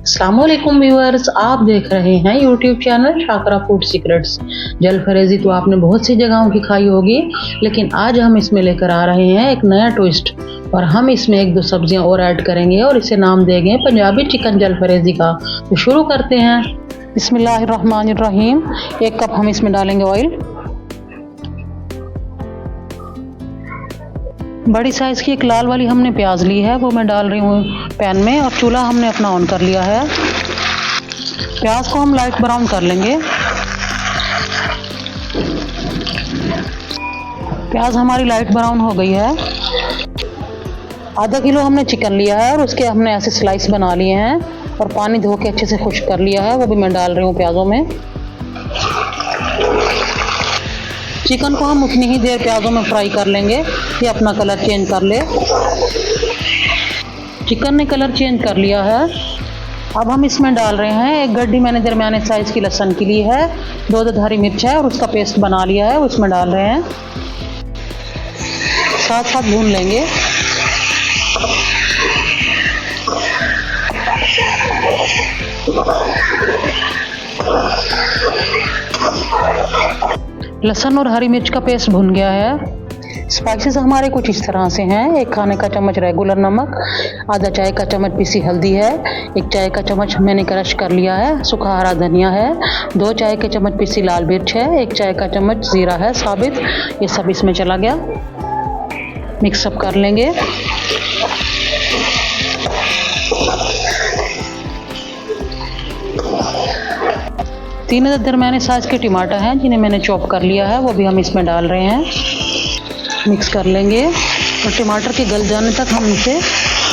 अस्सलामुअलैकुम व्यूअर्स, आप देख रहे हैं यूट्यूब चैनल शाकरा फूड सीक्रेट्स। जलफरेजी तो आपने बहुत सी जगहों की खाई होगी, लेकिन आज हम इसमें लेकर आ रहे हैं एक नया ट्विस्ट। और हम इसमें एक दो सब्जियां और ऐड करेंगे और इसे नाम देंगे पंजाबी चिकन जलफरेजी का। तो शुरू करते हैं। बिस्मिल्लाहिर्रहमानिर्रहीम। 1 कप हम इसमें डालेंगे ऑयल। बड़ी साइज़ की एक लाल वाली हमने प्याज ली है, वो मैं डाल रही हूँ पैन में। और चूल्हा हमने अपना ऑन कर लिया है। प्याज को हम लाइट ब्राउन कर लेंगे। प्याज हमारी लाइट ब्राउन हो गई है। आधा किलो हमने चिकन लिया है और उसके हमने ऐसे स्लाइस बना लिए हैं और पानी धो के अच्छे से खुश्क कर लिया है, वो भी मैं डाल रही हूँ प्याज़ों में। चिकन को हम उतनी ही देर प्याज़ों में फ्राई कर लेंगे कि अपना कलर चेंज कर ले। चिकन ने कलर चेंज कर लिया है। अब हम इसमें डाल रहे हैं 1 गड्डी मैंने दरमियाने साइज़ की लहसुन की ली है, 2 हरी मिर्च है और उसका पेस्ट बना लिया है, उसमें डाल रहे हैं। साथ साथ भून लेंगे। लहसुन और हरी मिर्च का पेस्ट भुन गया है। स्पाइसेस हमारे कुछ इस तरह से हैं। 1 खाने का चम्मच रेगुलर नमक, आधा चाय का चम्मच पिसी हल्दी है, 1 चाय का चम्मच मैंने क्रश कर लिया है सूखा हरा धनिया है, 2 चाय के चम्मच पिसी लाल मिर्च है, 1 चाय का चम्मच जीरा है साबित। ये सब इसमें चला गया। मिक्सअप कर लेंगे। तीन दरमियाने साइज के टमाटर हैं जिन्हें मैंने चॉप कर लिया है, वो भी हम इसमें डाल रहे हैं। मिक्स कर लेंगे और टमाटर के गल जाने तक हम इसे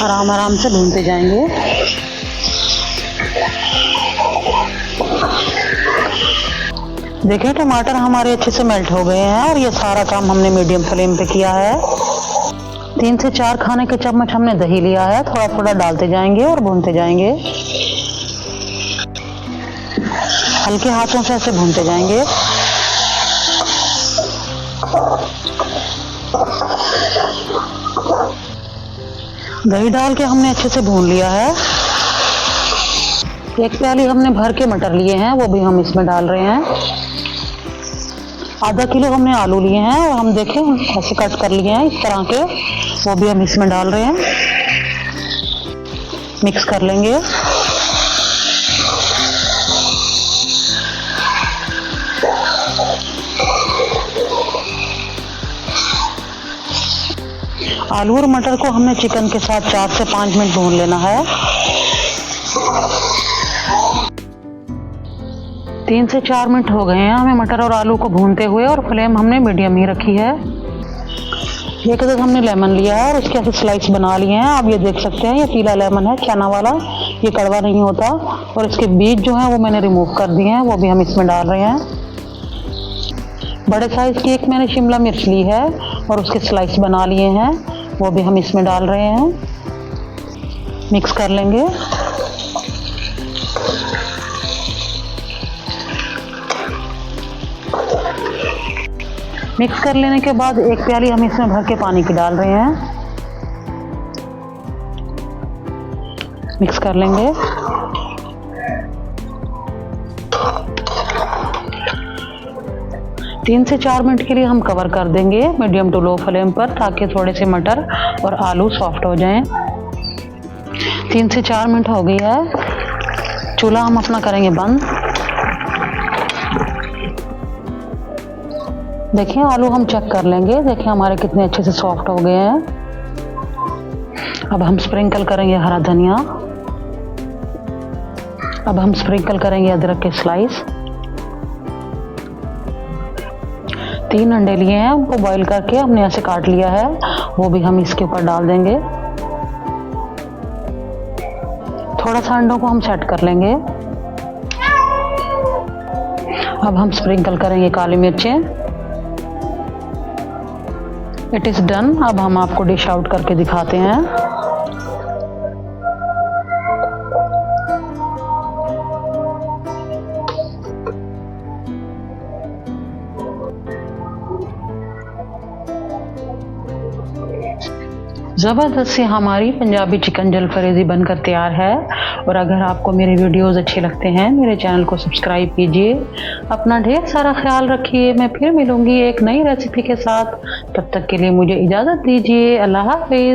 आराम से भूनते जाएंगे। देखिए टमाटर हमारे अच्छे से मेल्ट हो गए हैं और ये सारा काम हमने मीडियम फ्लेम पे किया है। 3 से 4 खाने के चम्मच हमने दही लिया है, थोड़ा थोड़ा डालते जाएंगे और भूनते जाएंगे। हल्के हाथों से ऐसे भूनते जाएंगे। दही डाल के हमने अच्छे से भून लिया है। 1 प्याली हमने भर के मटर लिए हैं, वो भी हम इसमें डाल रहे हैं। आधा किलो हमने आलू लिए हैं और हम देखें ऐसे कट कर लिए हैं इस तरह के, वो भी हम इसमें डाल रहे हैं। मिक्स कर लेंगे। आलू और मटर को हमने चिकन के साथ 4 से 5 मिनट भून लेना है। 3 से 4 मिनट हो गए हैं हमें मटर और आलू को भूनते हुए और फ्लेम हमने मीडियम ही रखी है। एक अदद हमने लेमन लिया है और उसके ऐसे स्लाइस बना लिए हैं। आप ये देख सकते हैं, ये पीला लेमन है चना वाला, ये कड़वा नहीं होता। और इसके बीज जो हैं वो मैंने रिमूव कर दिए हैं, वो भी हम इसमें डाल रहे हैं। बड़े साइज की एक मैंने शिमला मिर्च ली है और उसके स्लाइस बना लिए हैं, वो भी हम इसमें डाल रहे हैं। मिक्स कर लेंगे। मिक्स कर लेने के बाद 1 प्याली हम इसमें भर के पानी की डाल रहे हैं। मिक्स कर लेंगे। तीन से 4 मिनट के लिए हम कवर कर देंगे मीडियम टू लो फ्लेम पर, ताकि थोड़े से मटर और आलू सॉफ्ट हो जाएं। 3 से 4 मिनट हो गई है। चूल्हा हम अपना करेंगे बंद। देखिए आलू हम चेक कर लेंगे। देखिए हमारे कितने अच्छे से सॉफ्ट हो गए हैं। अब हम स्प्रिंकल करेंगे हरा धनिया। अब हम स्प्रिंकल करेंगे अदरक के स्लाइस। 3 अंडे लिए हैं, उनको बॉईल करके हमने ऐसे काट लिया है, वो भी हम इसके ऊपर डाल देंगे। थोड़ा सा अंडों को हम सेट कर लेंगे। अब हम स्प्रिंकल करेंगे काली मिर्चें। It is done. अब हम आपको डिश आउट करके दिखाते हैं। ज़बरदस्त सी हमारी पंजाबी चिकन जलफरेज़ी बनकर तैयार है और अगर आपको मेरे वीडियोस अच्छे लगते हैं मेरे चैनल को सब्सक्राइब कीजिए। अपना ढेर सारा ख्याल रखिए। मैं फिर मिलूंगी एक नई रेसिपी के साथ। तब तक के लिए मुझे इजाज़त दीजिए। अल्लाह हाफिज़।